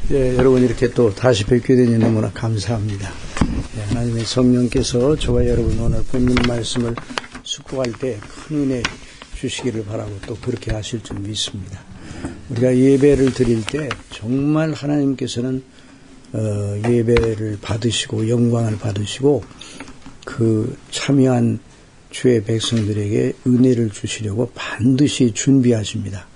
예, 여러분 이렇게 또 다시 뵙게 되니 너무나 감사합니다. 예, 하나님의 성령께서 저와 여러분 오늘 본문 말씀을 숙고할 때 큰 은혜 주시기를 바라고 또 그렇게 하실 줄 믿습니다. 우리가 예배를 드릴 때 정말 하나님께서는 예배를 받으시고 영광을 받으시고 그 참여한 주의 백성들에게 은혜를 주시려고 반드시 준비하십니다.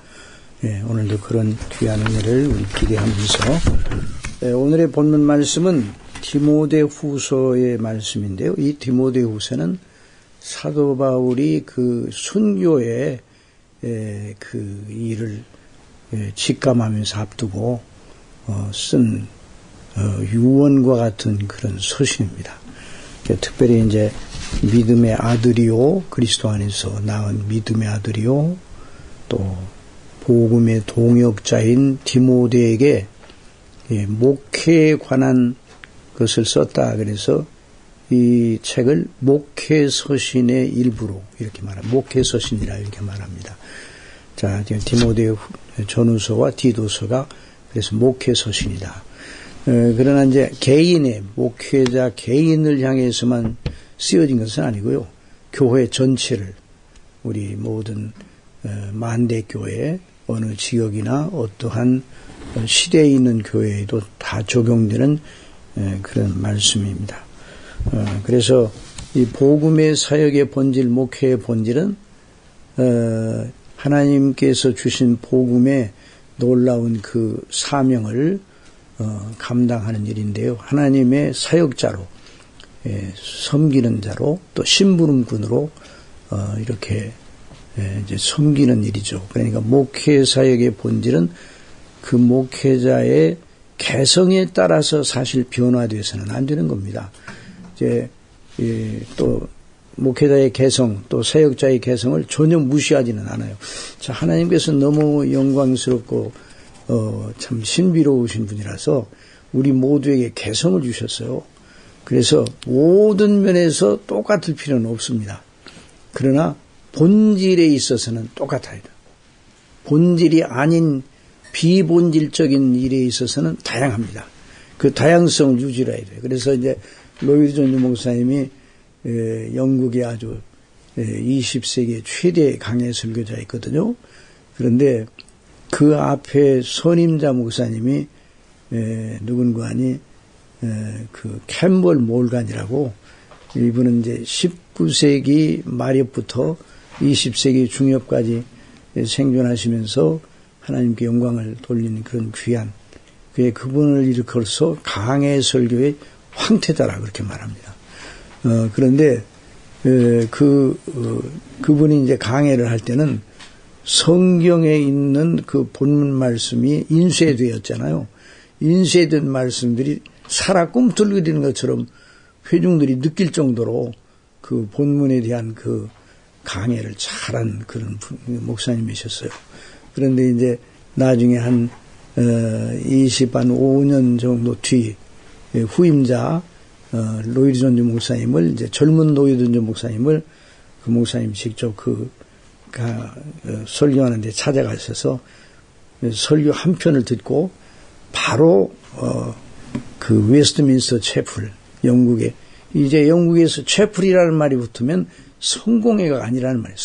예, 오늘도 그런 귀한 은혜를 우리 기대하면서 오늘의 본문 말씀은 디모데후서의 말씀인데요. 이 디모데후서는 사도 바울이 그 순교의 그 일을 직감하면서 앞두고 쓴 유언과 같은 그런 서신입니다. 특별히 이제 믿음의 아들이요, 그리스도 안에서 낳은 믿음의 아들이요, 또 복음의 동역자인 디모데에게 목회에 관한 것을 썼다. 그래서 이 책을 목회서신의 일부로 이렇게 말합니다. 목회서신이라 이렇게 말합니다. 자, 디모데 전후서와 디도서가 그래서 목회서신이다. 그러나 이제 개인의 목회자 개인을 향해서만 쓰여진 것은 아니고요. 교회 전체를 우리 모든 만대교회 어느 지역이나 어떠한 시대에 있는 교회에도 다 적용되는 그런 말씀입니다. 그래서 이 복음의 사역의 본질, 목회의 본질은 하나님께서 주신 복음의 놀라운 그 사명을 감당하는 일인데요. 하나님의 사역자로, 섬기는 자로, 또 심부름꾼으로 이렇게 이제 섬기는 일이죠. 그러니까 목회 사역의 본질은 그 목회자의 개성에 따라서 사실 변화되어서는 안 되는 겁니다. 이제 또 목회자의 개성, 또 사역자의 개성을 전혀 무시하지는 않아요. 자, 하나님께서 너무 영광스럽고 참 신비로우신 분이라서 우리 모두에게 개성을 주셨어요. 그래서 모든 면에서 똑같을 필요는 없습니다. 그러나 본질에 있어서는 똑같아야 돼요. 본질이 아닌 비본질적인 일에 있어서는 다양합니다. 그 다양성을 유지해야 돼요. 그래서 이제 로이드 존즈 목사님이 영국의 아주 20세기 최대 강해 설교자였거든요. 그런데 그 앞에 선임자 목사님이 누군가 하니 그 캠벌 몰간이라고, 이분은 이제 19세기 말엽부터 20세기 중엽까지 생존하시면서 하나님께 영광을 돌리는 그런 귀한 그분을 일컬어서 강해 설교의 황태자라 그렇게 말합니다. 그런데 그분이 이제 강해를 할 때는 성경에 있는 그 본문 말씀이 인쇄되었잖아요. 인쇄된 말씀들이 살아 꿈틀거리는 것처럼 회중들이 느낄 정도로 그 본문에 대한 그 강해를 잘한 그런 목사님이셨어요. 그런데 이제 나중에 한 25년 정도 뒤 후임자 로이드 존즈 목사님을, 이제 젊은 로이드 존즈 목사님을 그 목사님 직접 설교하는 데 찾아가셔서 설교 한 편을 듣고 바로 그 웨스트민스터 채플, 영국에, 이제 영국에서 채플이라는 말이 붙으면 성공회가 아니라는 말이에요.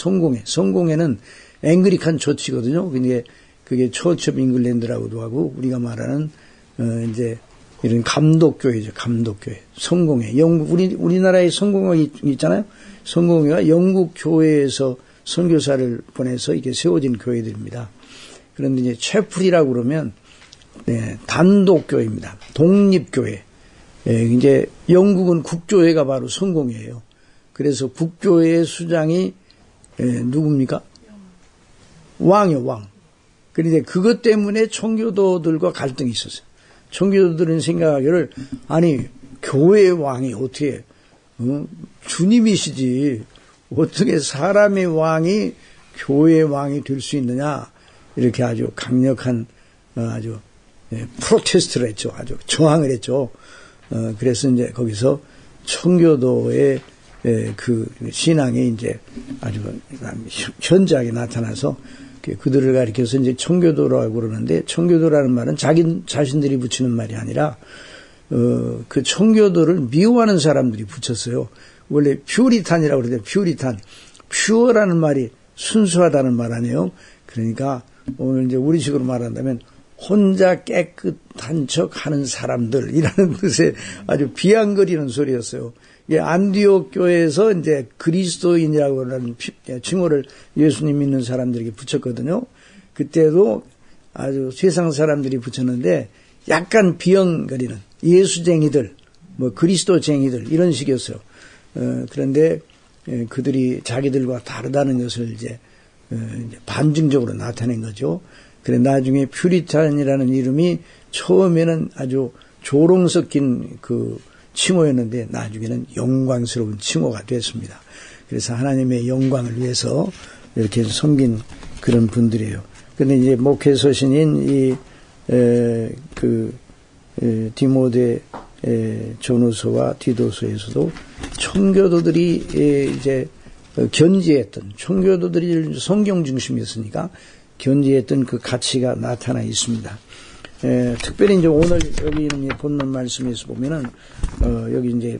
성공회는 앵글리칸 처치거든요. 근데 그게 처치 오브 잉글랜드라고도 하고, 우리가 말하는 이제 이런 감독교회죠. 감독교회. 성공회. 우리나라에 성공회 있잖아요. 성공회가 영국 교회에서 선교사를 보내서 이게 세워진 교회들입니다. 그런데 이제 채플이라고 그러면 단독교회입니다. 독립교회. 이제 영국은 국교회가 바로 성공회예요. 그래서 국교회의 수장이 누굽니까? 왕이요, 왕. 그런데 그것 때문에 청교도들과 갈등이 있었어요. 청교도들은 생각하기를, 아니 교회의 왕이 어떻게 주님이시지 어떻게 사람의 왕이 교회의 왕이 될 수 있느냐, 이렇게 아주 강력한 아주 프로테스트를 했죠. 아주 저항을 했죠. 그래서 이제 거기서 청교도의 그 신앙이 이제 아주 현저하게 나타나서 그들을 가리켜서 이제 청교도라고 그러는데, 청교도라는 말은 자기 자신들이 붙이는 말이 아니라 그 청교도를 미워하는 사람들이 붙였어요. 원래 퓨리탄이라고 그러는데, 퓨리탄, 퓨어라는 말이 순수하다는 말 아니에요. 그러니까 오늘 이제 우리식으로 말한다면 혼자 깨끗한 척 하는 사람들이라는 뜻의 아주 비아냥거리는 소리였어요. 이게 안디옥 교회에서 이제 그리스도인이라고 하는 칭호를 예수님 믿는 사람들에게 붙였거든요. 그때도 아주 세상 사람들이 붙였는데 약간 비형거리는 예수쟁이들, 뭐 그리스도쟁이들 이런 식이었어요. 그런데 그들이 자기들과 다르다는 것을 이제 반증적으로 나타낸 거죠. 그래 나중에 퓨리탄이라는 이름이 처음에는 아주 조롱 섞인 그 칭호였는데 나중에는 영광스러운 칭호가 됐습니다. 그래서 하나님의 영광을 위해서 이렇게 섬긴 그런 분들이에요. 근데 이제 목회서신인 디모데 전후서와 디도서에서도 청교도들이 이제 견지했던, 청교도들이 성경 중심이었으니까 견지했던 그 가치가 나타나 있습니다. 특별히 이제 오늘 여기 있는 본문 말씀에서 보면은 여기 이제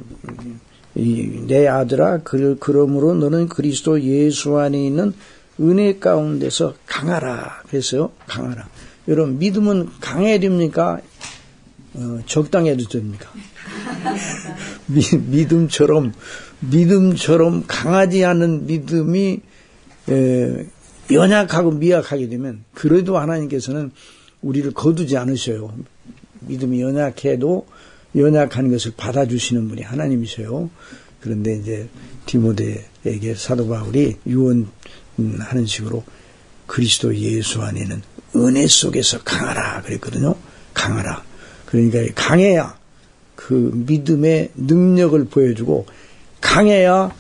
내 아들아 그러므로 너는 그리스도 예수 안에 있는 은혜 가운데서 강하라. 그래서요, 강하라. 여러분 믿음은 강해야 됩니까? 적당해도 됩니까? 믿음처럼 강하지 않은 믿음이 연약하고 미약하게 되면 그래도 하나님께서는 우리를 거두지 않으셔요. 믿음이 연약해도 연약한 것을 받아주시는 분이 하나님이셔요. 그런데 이제 디모데에게 사도 바울이 유언하는 식으로 그리스도 예수 안에는 은혜 속에서 강하라 그랬거든요. 강하라. 그러니까 강해야 그 믿음의 능력을 보여주고 강해야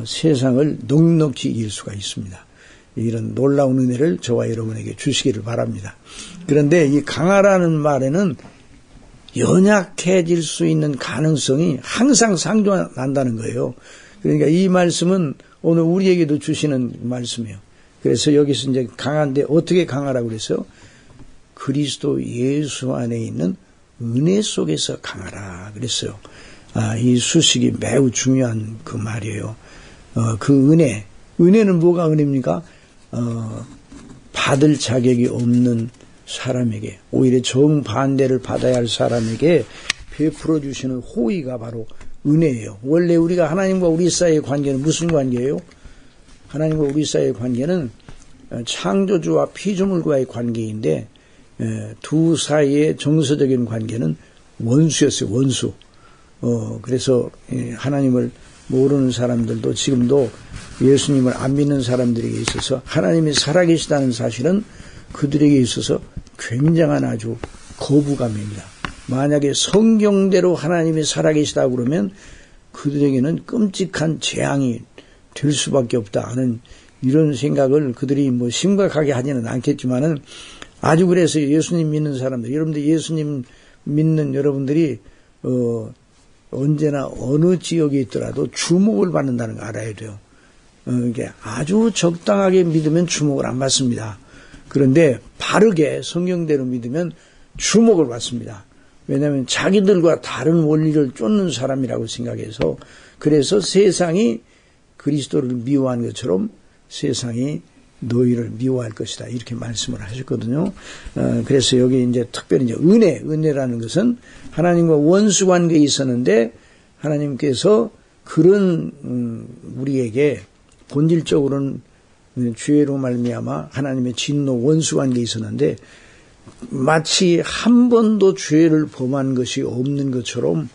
세상을 넉넉히 이길 수가 있습니다. 이런 놀라운 은혜를 저와 여러분에게 주시기를 바랍니다. 그런데 이 강하라는 말에는 연약해질 수 있는 가능성이 항상 상존한다는 거예요. 그러니까 이 말씀은 오늘 우리에게도 주시는 말씀이에요. 그래서 여기서 이제 강한데 어떻게 강하라고 그랬어요? 그리스도 예수 안에 있는 은혜 속에서 강하라 그랬어요. 이 수식이 매우 중요한 그 말이에요. 그 은혜는 뭐가 은혜입니까? 받을 자격이 없는 사람에게, 오히려 정반대를 받아야 할 사람에게 베풀어 주시는 호의가 바로 은혜예요. 원래 우리가 하나님과 우리 사이의 관계는 무슨 관계예요? 하나님과 우리 사이의 관계는 창조주와 피조물과의 관계인데 두 사이의 정서적인 관계는 원수였어요. 원수. 그래서 하나님을 모르는 사람들도 지금도 예수님을 안 믿는 사람들에게 있어서 하나님이 살아계시다는 사실은 그들에게 있어서 굉장한 아주 거부감입니다. 만약에 성경대로 하나님이 살아계시다고 그러면 그들에게는 끔찍한 재앙이 될 수밖에 없다 하는 이런 생각을 그들이 뭐 심각하게 하지는 않겠지만은 아주 그래서 예수님 믿는 사람들, 여러분들 예수님 믿는 여러분들이 언제나 어느 지역에 있더라도 주목을 받는다는 거 알아야 돼요. 이게 아주 적당하게 믿으면 주목을 안 받습니다. 그런데 바르게 성경대로 믿으면 주목을 받습니다. 왜냐하면 자기들과 다른 원리를 쫓는 사람이라고 생각해서, 그래서 세상이 그리스도를 미워한 것처럼 세상이 너희를 미워할 것이다, 이렇게 말씀을 하셨거든요. 그래서 여기 이제 특별히 이제 은혜라는 것은 하나님과 원수 관계에 있었는데 하나님께서 그런 우리에게 본질적으로는 죄로 말미암아 하나님의 진노 원수 관계에 있었는데 마치 한 번도 죄를 범한 것이 없는 것처럼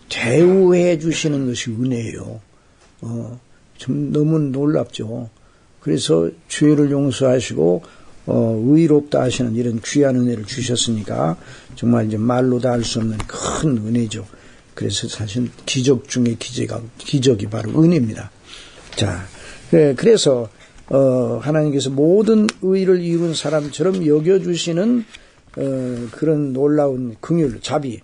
대우해 주시는 것이 은혜예요. 좀 너무 놀랍죠. 그래서 죄를 용서하시고 의롭다 하시는 이런 귀한 은혜를 주셨으니까 정말 이제 말로 다 할 수 없는 큰 은혜죠. 그래서 사실 기적 중에 기적이 바로 은혜입니다. 자, 그래서 하나님께서 모든 의를 이룬 사람처럼 여겨주시는 그런 놀라운 긍휼, 자비.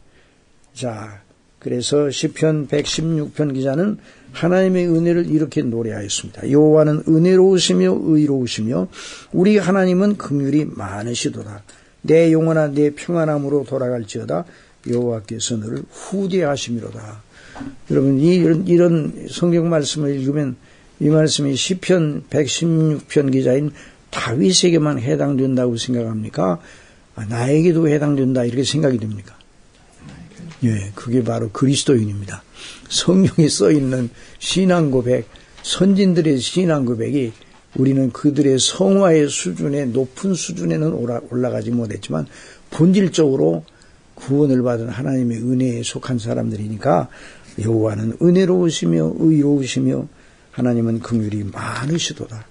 자, 그래서 시편 116편 기자는 하나님의 은혜를 이렇게 노래하였습니다. 여호와는 은혜로우시며 의로우시며 우리 하나님은 긍휼이 많으시도다. 내 영혼아 내 평안함으로 돌아갈지어다. 여호와께서 너를 후대하심이로다. 여러분 이런 성경 말씀을 읽으면 이 말씀이 시편 116편 기자인 다윗에게만 해당된다고 생각합니까? 나에게도 해당된다 이렇게 생각이 됩니까? 예, 그게 바로 그리스도인입니다. 성경에 써있는 신앙 고백, 선진들의 신앙 고백이 우리는 그들의 성화의 수준에 높은 수준에는 올라가지 못했지만 본질적으로 구원을 받은 하나님의 은혜에 속한 사람들이니까 여호와는 은혜로우시며 의로우시며 하나님은 긍휼이 많으시도다.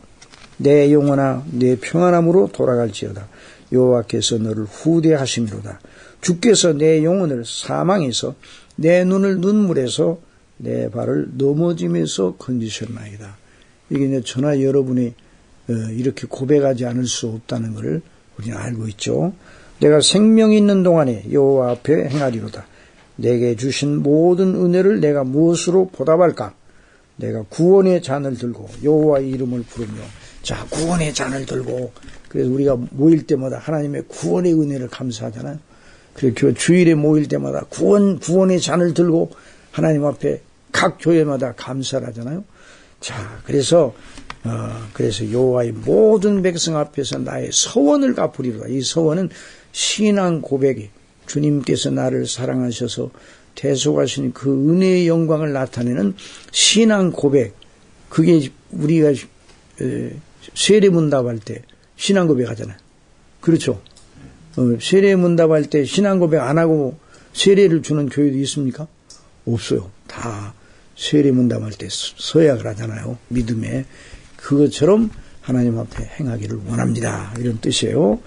내 영혼아 내 평안함으로 돌아갈지어다. 여호와께서 너를 후대하심이로다. 주께서 내 영혼을 사망에서 내 눈을 눈물에서 내 발을 넘어짐에서 건지셨나이다. 이게 이제 저나 여러분이 이렇게 고백하지 않을 수 없다는 것을 우리는 알고 있죠. 내가 생명이 있는 동안에 여호와 앞에 행하리로다. 내게 주신 모든 은혜를 내가 무엇으로 보답할까? 내가 구원의 잔을 들고 여호와의 이름을 부르며 자 구원의 잔을 들고 그래서 우리가 모일 때마다 하나님의 구원의 은혜를 감사하잖아요. 그리고 주일에 모일 때마다 구원의 잔을 들고 하나님 앞에 각 교회마다 감사를 하잖아요. 자, 그래서 여호와의 모든 백성 앞에서 나의 서원을 갚으리로다. 이 서원은 신앙 고백이 주님께서 나를 사랑하셔서 대속하신 그 은혜의 영광을 나타내는 신앙 고백. 그게 우리가 세례문답할 때 신앙 고백하잖아요. 그렇죠? 세례문답할 때 신앙 고백 안 하고 세례를 주는 교회도 있습니까? 없어요. 다 세례문답할 때 서약을 하잖아요. 믿음에. 그것처럼 하나님 앞에 행하기를 원합니다. 이런 뜻이에요.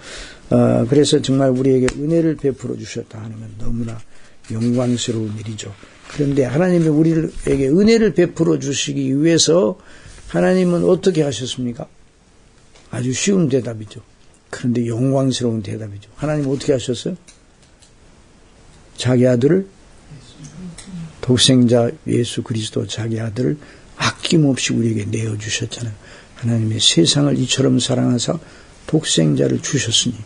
그래서 정말 우리에게 은혜를 베풀어 주셨다 하면 너무나 영광스러운 일이죠. 그런데 하나님이 우리에게 은혜를 베풀어 주시기 위해서 하나님은 어떻게 하셨습니까? 아주 쉬운 대답이죠. 그런데 영광스러운 대답이죠. 하나님 어떻게 하셨어요? 자기 아들을 독생자 예수 그리스도 자기 아들을 아낌없이 우리에게 내어주셨잖아요. 하나님의 세상을 이처럼 사랑하사 독생자를 주셨으니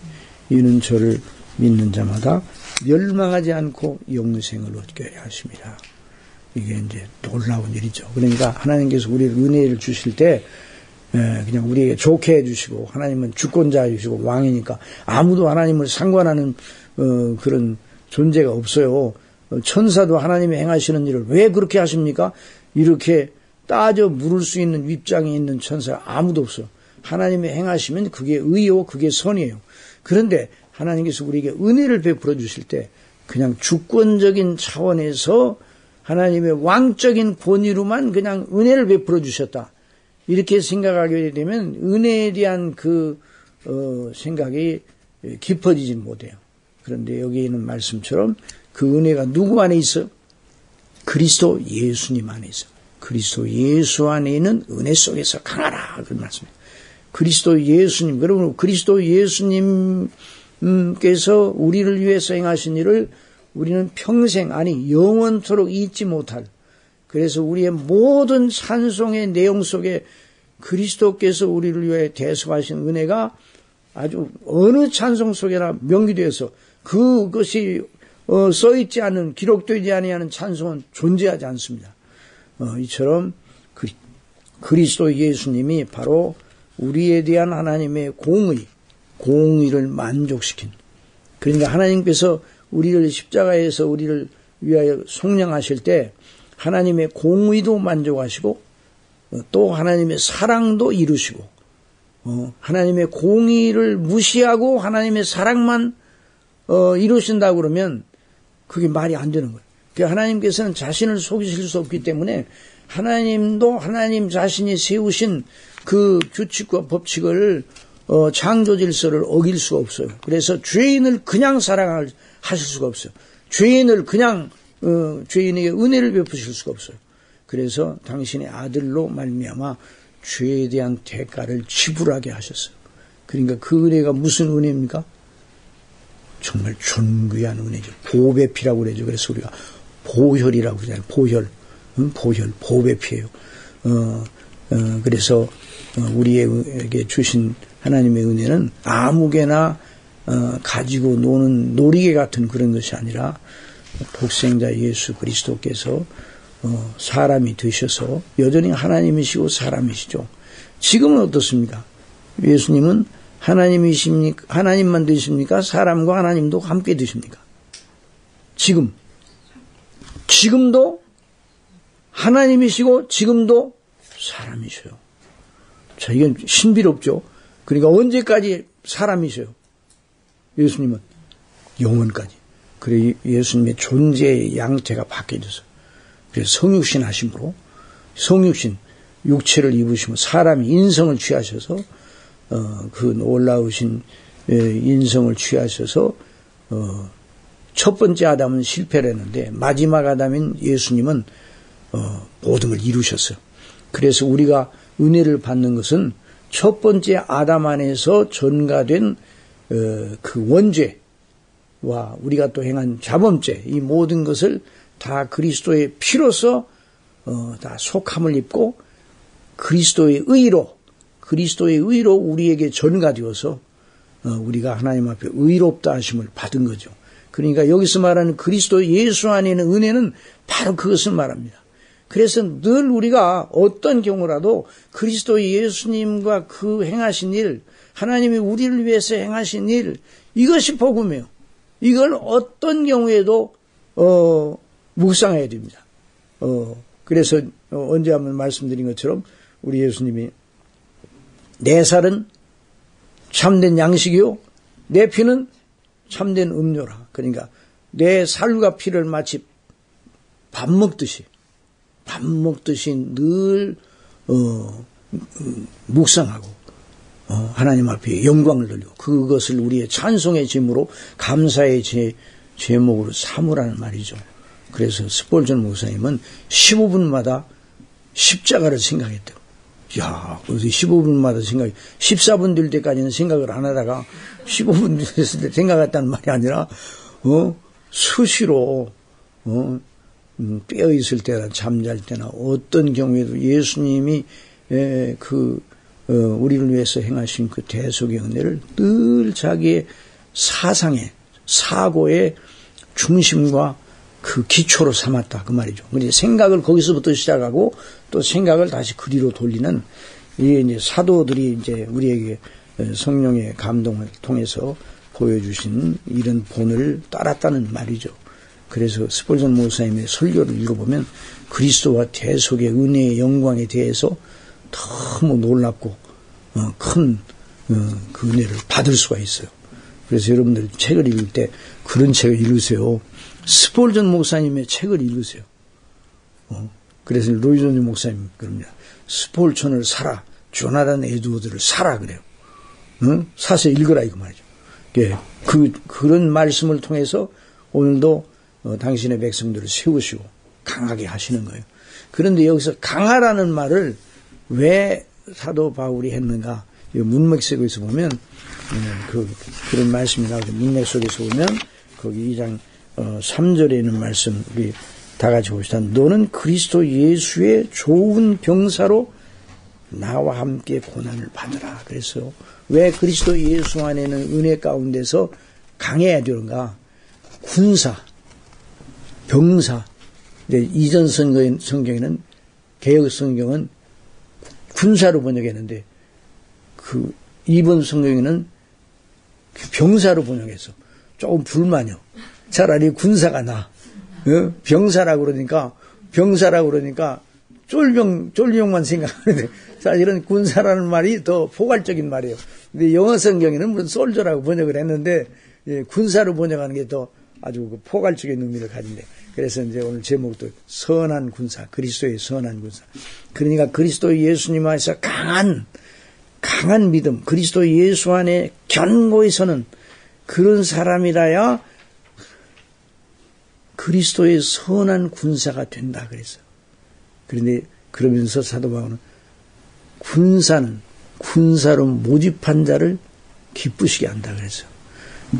이는 저를 믿는 자마다 멸망하지 않고 영생을 얻게 하십니다. 이게 이제 놀라운 일이죠. 그러니까 하나님께서 우리를 은혜를 주실 때 그냥 우리에게 좋게 해주시고 하나님은 주권자이시고 왕이니까 아무도 하나님을 상관하는 그런 존재가 없어요. 천사도 하나님이 행하시는 일을 왜 그렇게 하십니까? 이렇게 따져 물을 수 있는 입장에 있는 천사가 아무도 없어요. 하나님이 행하시면 그게 의요, 그게 선이에요. 그런데 하나님께서 우리에게 은혜를 베풀어 주실 때 그냥 주권적인 차원에서 하나님의 왕적인 권위로만 그냥 은혜를 베풀어 주셨다. 이렇게 생각하게 되면 은혜에 대한 그 생각이 깊어지진 못해요. 그런데 여기 있는 말씀처럼 그 은혜가 누구 안에 있어요? 그리스도 예수님 안에 있어요. 그리스도 예수 안에 있는 은혜 속에서 강하라. 그 말씀이에요. 그리스도 예수님, 그러면 그리스도 예수님께서 우리를 위해서 행하신 일을 우리는 평생, 아니 영원토록 잊지 못할, 그래서 우리의 모든 찬송의 내용 속에 그리스도께서 우리를 위해 대속하신 은혜가 아주 어느 찬송 속에나 명기되어서 그것이 써있지 않은, 기록되지 아니하는 찬송은 존재하지 않습니다. 이처럼 그리스도 예수님이 바로 우리에 대한 하나님의 공의를 만족시킨, 그러니까 하나님께서 우리를 십자가에서 우리를 위하여 속량하실 때 하나님의 공의도 만족하시고 또 하나님의 사랑도 이루시고 하나님의 공의를 무시하고 하나님의 사랑만 이루신다고 그러면 그게 말이 안 되는 거예요. 그러니까 하나님께서는 자신을 속이실 수 없기 때문에 하나님도 하나님 자신이 세우신 그 규칙과 법칙을 창조 질서를 어길 수가 없어요. 그래서 죄인을 그냥 사랑하실 수가 없어요. 죄인을 그냥 죄인에게 은혜를 베푸실 수가 없어요. 그래서 당신의 아들로 말미암아 죄에 대한 대가를 지불하게 하셨어요. 그러니까 그 은혜가 무슨 은혜입니까? 정말 존귀한 은혜죠. 보배피라고 그러죠. 그래서 우리가 보혈이라고 그러잖아요. 보혈. 보혈, 보배 피예요. 그래서 우리에게 주신 하나님의 은혜는 아무개나 가지고 노는 놀이개 같은 그런 것이 아니라 독생자 예수 그리스도께서 사람이 되셔서 여전히 하나님이시고 사람이시죠. 지금은 어떻습니까? 예수님은 하나님이십니까? 하나님만 되십니까? 사람과 하나님도 함께 되십니까? 지금도 하나님이시고 지금도 사람이셔요. 자, 이건 신비롭죠. 그러니까 언제까지 사람이셔요? 예수님은 영원까지. 그래 예수님의 존재의 양태가 바뀌어져서 그래서 성육신 하심으로 성육신 육체를 입으시면 사람이 인성을 취하셔서 그 놀라우신 인성을 취하셔서 첫 번째 아담은 실패를 했는데 마지막 아담인 예수님은 모든 걸 이루셨어요. 그래서 우리가 은혜를 받는 것은 첫 번째 아담 안에서 전가된 그 원죄와 우리가 또 행한 자범죄 이 모든 것을 다 그리스도의 피로서 다 속함을 입고 그리스도의 의로 우리에게 전가되어서 우리가 하나님 앞에 의롭다 하심을 받은 거죠. 그러니까 여기서 말하는 그리스도 예수 안에 있는 은혜는 바로 그것을 말합니다. 그래서 늘 우리가 어떤 경우라도 그리스도 예수님과 그 행하신 일, 하나님이 우리를 위해서 행하신 일, 이것이 복음이에요. 이걸 어떤 경우에도 묵상해야 됩니다. 그래서 언제 한번 말씀드린 것처럼 우리 예수님이 내 살은 참된 양식이요 내 피는 참된 음료라. 그러니까 내 살과 피를 마치 밥 먹듯이 늘 묵상하고 하나님 앞에 영광을 돌리고 그것을 우리의 찬송의 제목으로 감사의 제목으로 삼으라는 말이죠. 그래서 스폴전 목사님은 15분마다 십자가를 생각했대요. 야, 그래서 15분마다 14분 될 때까지는 생각을 안 하다가 15분 됐을 때 생각했다는 말이 아니라 수시로 깨어 있을 때나 잠잘 때나 어떤 경우에도 예수님이 우리를 위해서 행하신 그 대속의 은혜를 늘 자기의 사고의 중심과 그 기초로 삼았다 그 말이죠. 근데 생각을 거기서부터 시작하고 또 생각을 다시 그리로 돌리는 이게 이제 사도들이 이제 우리에게 성령의 감동을 통해서 보여주신 이런 본을 따랐다는 말이죠. 그래서 스폴전 목사님의 설교를 읽어보면 그리스도와 대속의 은혜의 영광에 대해서 너무 놀랍고 큰 그 은혜를 받을 수가 있어요. 그래서 여러분들 책을 읽을 때 그런 책을 읽으세요. 스폴전 목사님의 책을 읽으세요. 그래서 로이 존즈 목사님 그럽니다. 스폴전을 사라. 조나단 에드워드를 사라 그래요. 사서 읽으라 이거 말이죠. 예, 그런 말씀을 통해서 오늘도 당신의 백성들을 세우시고 강하게 하시는 거예요. 그런데 여기서 강하라는 말을 왜 사도 바울이 했는가? 문맥 속에서 보면 그런 말씀이 나오죠. 문맥 속에서 보면 거기 2장 3절에 있는 말씀 우리 다 같이 봅시다. 너는 그리스도 예수의 좋은 병사로 나와 함께 고난을 받으라. 그래서 왜 그리스도 예수 안에는 은혜 가운데서 강해야 되는가? 군사, 병사. 이전 성경에는 개역 성경은 군사로 번역했는데 이번 성경에는 병사로 번역해서 조금 불만이요. 차라리 군사가 나. 병사라고 그러니까 쫄병만 생각하는데 사실은 군사라는 말이 더 포괄적인 말이에요. 근데 영어 성경에는 물론 솔저라고 번역을 했는데 군사로 번역하는 게 더 아주 그 포괄적인 의미를 가진대. 그래서 이제 오늘 제목도 선한 군사, 그리스도의 선한 군사. 그러니까 그리스도 예수님 안에서 강한 믿음, 그리스도 예수 안에 견고히 서는 그런 사람이라야 그리스도의 선한 군사가 된다 그랬어요. 그런데 그러면서 사도 바울은 군사로 모집한 자를 기쁘시게 한다 그랬어요.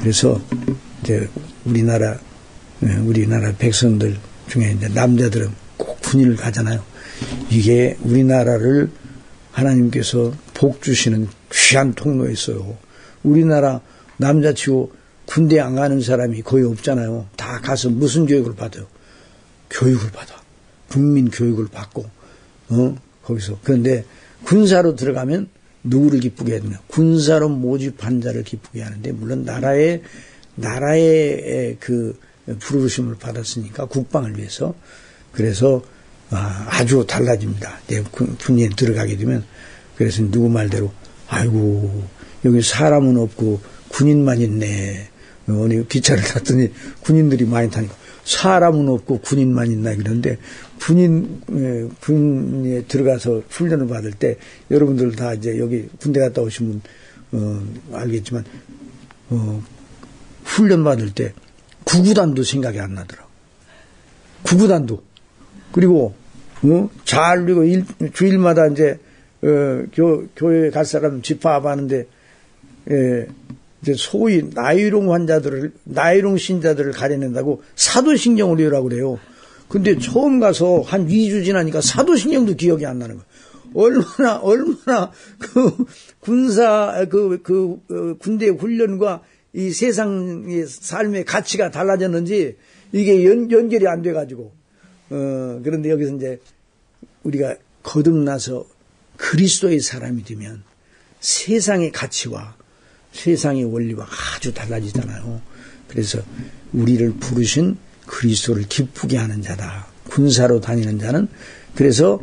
그래서 이제 우리나라 백성들 중에 이제 남자들은 꼭 군인을 가잖아요. 이게 우리나라를 하나님께서 복 주시는 귀한 통로였어요. 우리나라 남자치고 군대 안 가는 사람이 거의 없잖아요. 다 가서 무슨 교육을 받아요? 교육을 받아. 국민 교육을 받고, 거기서. 그런데 군사로 들어가면 누구를 기쁘게 해야 되냐? 군사로 모집한 자를 기쁘게 하는데, 물론 나라의 그 부르심을 받았으니까 국방을 위해서. 그래서 아주 달라집니다. 이제 군인에 들어가게 되면. 그래서 누구 말대로 아이고 여기 사람은 없고 군인만 있네. 어느 기차를 탔더니 군인들이 많이 타니까 사람은 없고 군인만 있나 그런데 군에 들어가서 훈련을 받을 때 여러분들 다 이제 여기 군대 갔다 오신 분 알겠지만 훈련 받을 때 구구단도 생각이 안 나더라고. 구구단도. 그리고 잘 그리고 주일마다 이제 교회에 갈 사람 집합하는데 이제 소위 나이롱 신자들을 가려낸다고 사도신경을 외우라고 그래요. 근데 처음 가서 한 2주 지나니까 사도신경도 기억이 안 나는 거예요. 얼마나 그 군대 훈련과 이 세상의 삶의 가치가 달라졌는지 이게 연결이 안 돼가지고 그런데 여기서 이제 우리가 거듭나서 그리스도의 사람이 되면 세상의 가치와 세상의 원리와 아주 달라지잖아요. 그래서 우리를 부르신 그리스도를 기쁘게 하는 자다. 군사로 다니는 자는 그래서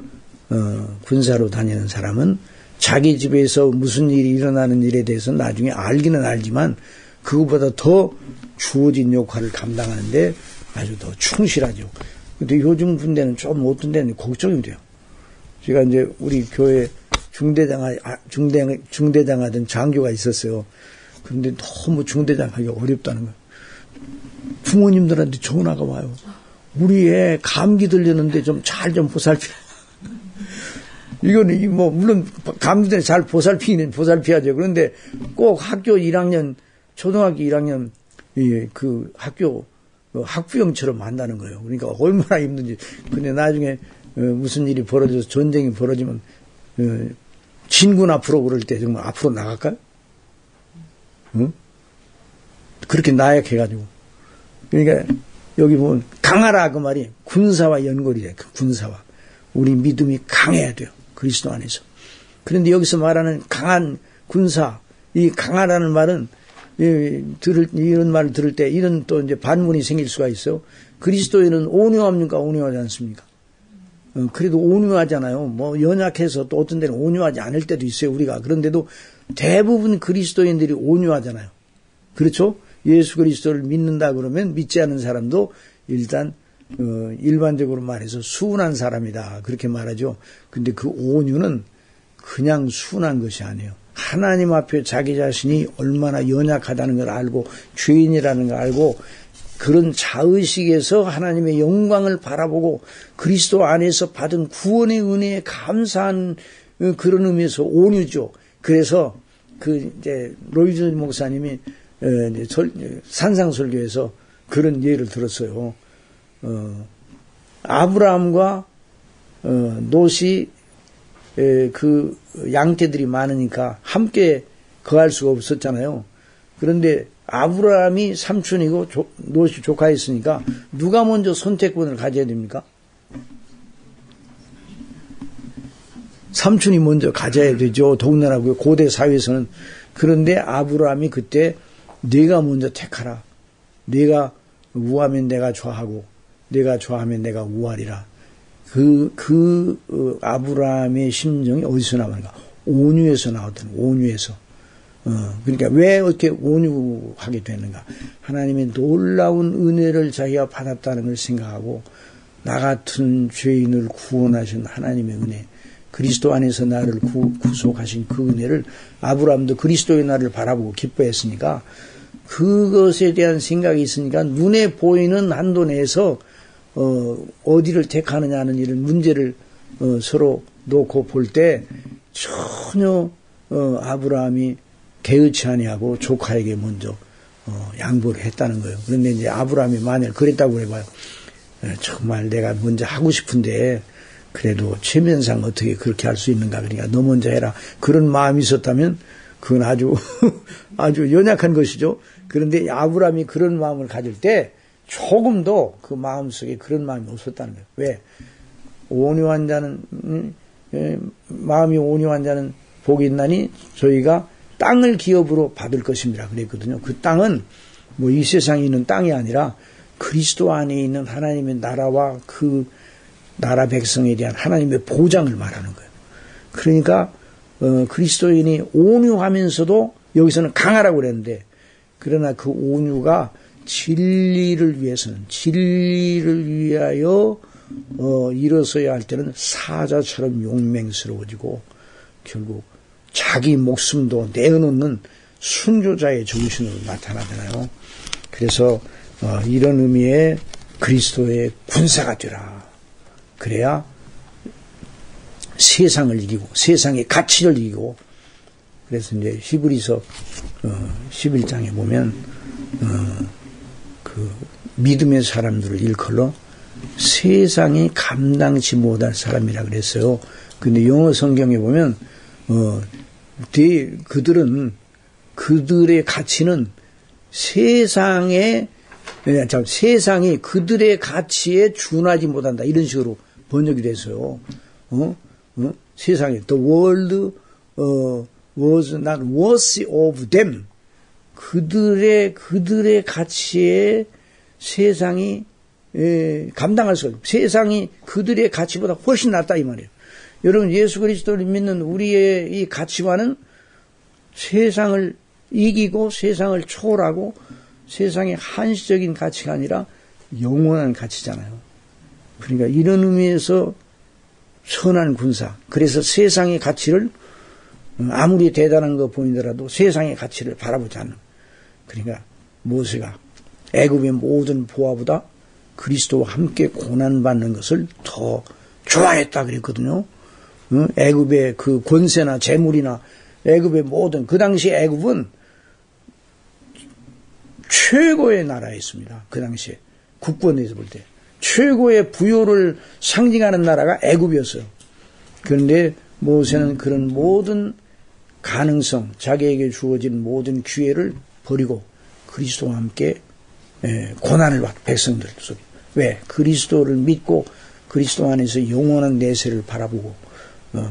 군사로 다니는 사람은 자기 집에서 무슨 일이 일어나는 일에 대해서 나중에 알기는 알지만 그것보다 더 주어진 역할을 감당하는데 아주 더 충실하죠. 근데 요즘 군대는 좀 어떤 데는 걱정이 돼요. 제가 이제 우리 교회 중대장 하던 장교가 있었어요. 그런데 너무 중대장 하기가 어렵다는 거예요. 부모님들한테 전화가 와요. 우리 애 감기 들렸는데 좀 잘 좀 보살펴. 이거는 뭐 물론 감기 때문에 잘 보살펴야죠. 그런데 꼭 학교 1학년 초등학교 1학년 그 학교 학부형처럼 한다는 거예요. 그러니까 얼마나 힘든지. 근데 나중에 무슨 일이 벌어져서 전쟁이 벌어지면 진군 앞으로 그럴 때 정말 앞으로 나갈까요? 응? 그렇게 나약해가지고. 그러니까 여기 보면 강하라 그 말이 군사와 연골이래. 그 군사와. 우리 믿음이 강해야 돼요. 그리스도 안에서. 그런데 여기서 말하는 강한 군사, 이 강하라는 말은 이런 말을 들을 때 이런 또 이제 반문이 생길 수가 있어요. 그리스도인은 온유합니까? 온유하지 않습니까? 그래도 온유하잖아요. 뭐 연약해서 또 어떤 데는 온유하지 않을 때도 있어요. 우리가. 그런데도 대부분 그리스도인들이 온유하잖아요. 그렇죠? 예수 그리스도를 믿는다 그러면 믿지 않는 사람도 일단 일반적으로 말해서 순한 사람이다. 그렇게 말하죠. 근데 그 온유는 그냥 순한 것이 아니에요. 하나님 앞에 자기 자신이 얼마나 연약하다는 걸 알고 죄인이라는 걸 알고 그런 자의식에서 하나님의 영광을 바라보고 그리스도 안에서 받은 구원의 은혜에 감사한 그런 의미에서 온유죠. 그래서 그 이제 로이드 목사님이 산상설교에서 그런 예를 들었어요. 아브라함과 롯이 그 양떼들이 많으니까 함께 거할 수가 없었잖아요. 그런데 아브라함이 삼촌이고 롯이 조카였으니까 누가 먼저 선택권을 가져야 됩니까? 삼촌이 먼저 가져야 되죠. 더군다나 고대 사회에서는. 그런데 아브라함이 그때 내가 먼저 택하라. 내가 우하면 내가 좌하고 내가 좌하면 내가 우하리라. 아브라함의 심정이 어디서 나오는가? 온유에서 나왔던 온유에서. 그러니까 왜 어떻게 온유하게 되는가? 하나님의 놀라운 은혜를 자기가 받았다는 걸 생각하고 나 같은 죄인을 구원하신 하나님의 은혜, 그리스도 안에서 나를 구속하신 그 은혜를 아브라함도 그리스도의 나를 바라보고 기뻐했으니까 그것에 대한 생각이 있으니까 눈에 보이는 한도 내에서 어디를 택하느냐는 이런 문제를 서로 놓고 볼 때 전혀 아브라함이 개의치 아니하고 조카에게 먼저 양보를 했다는 거예요. 그런데 이제 아브라함이 만약 그랬다고 해봐요. 정말 내가 먼저 하고 싶은데 그래도 체면상 어떻게 그렇게 할 수 있는가. 그러니까 너 먼저 해라. 그런 마음이 있었다면 그건 아주 아주 연약한 것이죠. 그런데 아브라함이 그런 마음을 가질 때 조금도 그 마음속에 그런 마음이 없었다는 거예요. 왜? 온유한 자는 마음이 온유한 자는 복이 있나니 저희가 땅을 기업으로 받을 것입니다. 그랬거든요. 그 땅은 뭐 이 세상에 있는 땅이 아니라 그리스도 안에 있는 하나님의 나라와 그 나라 백성에 대한 하나님의 보장을 말하는 거예요. 그러니까 그리스도인이 온유하면서도 여기서는 강하라고 그랬는데 그러나 그 온유가 진리를 위해서는 진리를 위하여 일어서야 할 때는 사자처럼 용맹스러워지고 결국 자기 목숨도 내어놓는 순교자의 정신으로 나타나잖아요. 그래서 이런 의미의 그리스도의 군사가 되라. 그래야 세상을 이기고 세상의 가치를 이기고 그래서 이제 히브리서 11장에 보면 그 믿음의 사람들을 일컬어 세상이 감당치 못할 사람이라 그랬어요. 근데 영어 성경에 보면 그들의 가치는 세상이 그들의 가치에 준하지 못한다. 이런 식으로 번역이 됐어요. 세상에 the world was not worthy of them. 그들의 가치에 세상이 감당할 수 없어요. 세상이 그들의 가치보다 훨씬 낫다 이 말이에요. 여러분 예수 그리스도를 믿는 우리의 이 가치관은 세상을 이기고 세상을 초월하고 세상의 한시적인 가치가 아니라 영원한 가치잖아요. 그러니까 이런 의미에서 선한 군사. 그래서 세상의 가치를 아무리 대단한 거 보이더라도 세상의 가치를 바라보지 않는. 그러니까 모세가 애굽의 모든 보화보다 그리스도와 함께 고난받는 것을 더 좋아했다 그랬거든요. 애굽의 그 권세나 재물이나 애굽의 모든 그 당시 애굽은 최고의 나라였습니다. 그 당시에 국권에서 볼 때 최고의 부요를 상징하는 나라가 애굽이었어요. 그런데 모세는 그런 모든 가능성, 자기에게 주어진 모든 기회를 버리고 그리스도와 함께 고난을 받 백성들 속에. 왜? 그리스도를 믿고 그리스도 안에서 영원한 내세를 바라보고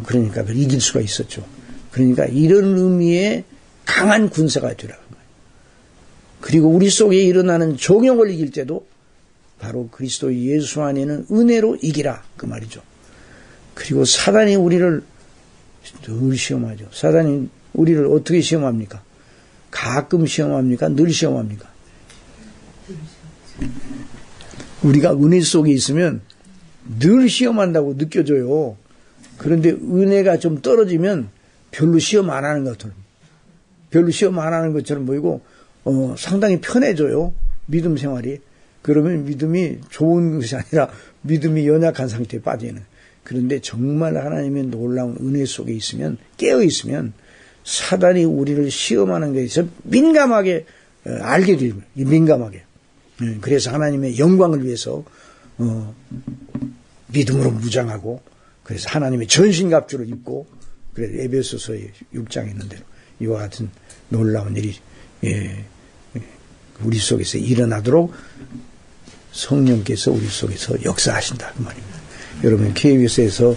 그러니까 그걸 이길 수가 있었죠. 그러니까 이런 의미의 강한 군사가 되라는 거예요. 그리고 우리 속에 일어나는 종용을 이길 때도 바로 그리스도 예수 안에는 은혜로 이기라 그 말이죠. 그리고 사단이 우리를 늘 시험하죠. 사단이 우리를 어떻게 시험합니까? 가끔 시험합니까? 늘 시험합니까? 우리가 은혜 속에 있으면 늘 시험한다고 느껴져요. 그런데 은혜가 좀 떨어지면 별로 시험 안 하는 것처럼 보이고 상당히 편해져요. 믿음 생활이. 그러면 믿음이 좋은 것이 아니라 믿음이 연약한 상태에 빠지는. 그런데 정말 하나님의 놀라운 은혜 속에 있으면 깨어 있으면 사단이 우리를 시험하는 것에 대해서 민감하게 알게 됩니다. 민감하게. 그래서 하나님의 영광을 위해서 믿음으로 무장하고 그래서 하나님의 전신갑주를 입고 그래서 에베소서의 6장에 있는 대로 이와 같은 놀라운 일이 우리 속에서 일어나도록 성령께서 우리 속에서 역사하신다 그 말입니다. 여러분 KBS에서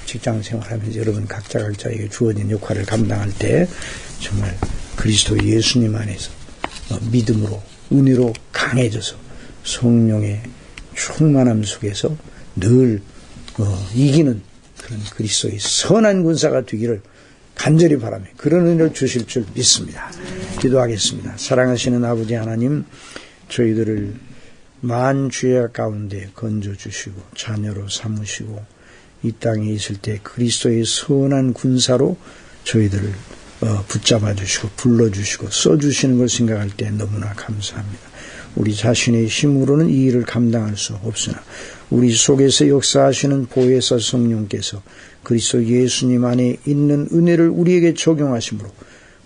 직장 생활하면서 여러분 각자에게 주어진 역할을 감당할 때 정말 그리스도 예수님 안에서 믿음으로 은혜로 강해져서 성령의 충만함 속에서 늘 이기는 그런 그리스도의 선한 군사가 되기를 간절히 바라며 그런 은혜를 주실 줄 믿습니다. 기도하겠습니다. 사랑하시는 아버지 하나님, 저희들을 만죄악 가운데 건져주시고 자녀로 삼으시고 이 땅에 있을 때 그리스도의 선한 군사로 저희들을 붙잡아 주시고 불러주시고 써주시는 걸 생각할 때 너무나 감사합니다. 우리 자신의 힘으로는 이 일을 감당할 수 없으나 우리 속에서 역사하시는 보혜사 성령께서 그리스도 예수님 안에 있는 은혜를 우리에게 적용하심으로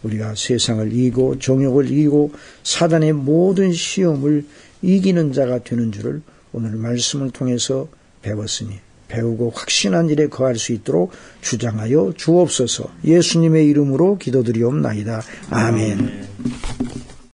우리가 세상을 이기고 정욕을 이기고 사단의 모든 시험을 이기는 자가 되는 줄을 오늘 말씀을 통해서 배웠으니 배우고 확신한 일에 거할 수 있도록 주장하여 주옵소서. 예수님의 이름으로 기도드리옵나이다. 아멘.